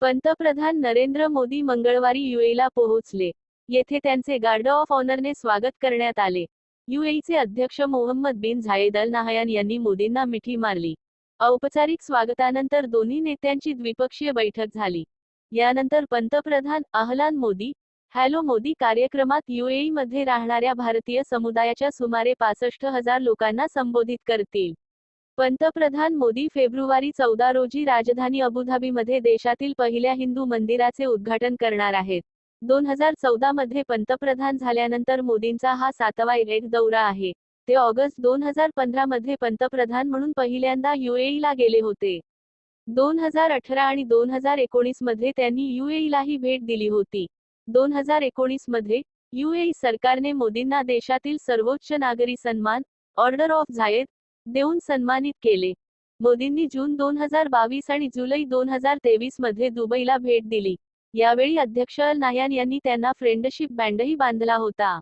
पंतप्रधान नरेंद्र मोदी मंगळवारी यूएईला पोहोचले. येथे त्यांचे गार्ड ऑफ ऑनरने स्वागत करण्यात आले. यूएईचे अध्यक्ष मोहम्मद बिन झायेद अल नाहयान यांनी मोदींना मिठी मारली. औपचारिक स्वागतानंतर दोन्ही नेत्यांची द्विपक्षीय बैठक झाली. यानंतर पंतप्रधान अहलान मोदी, हॅलो मोदी कार्यक्रमात यूएईमध्ये राहणाऱ्या भारतीय समुदायाच्या सुमारे 65,000 लोकांना संबोधित करतील. पंतप्रधान मोदी फेब्रुवारी 14 रोजी राजधानी अबुधाबीमध्ये देशातील पहिल्या हिंदू मंदिराचे उद्घाटन करणार आहेत. 2014 मध्ये पंतप्रधान झाल्यानंतर मोदींचा हा 7वा यूएई दौरा आहे. ते ऑगस्ट 2015 मध्ये पंतप्रधान म्हणून पहिल्यांदा यूएईला गेले होते. 2018 आणि 2019 मध्ये त्यांनी यूएईलाही भेट दिली होती. 2019 मध्ये यूएई सरकारने मोदींना देशातील सर्वोच्च नागरी सन्मान ऑर्डर ऑफ झायेद देऊन सन्मानित केले. मोदींनी जून 2022 आणि जुलै 2023 मध्ये दुबईला भेट दिली. यावेळी अध्यक्ष अल नाहयान यांनी त्यांना फ्रेंडशिप बँडही बांधला होता.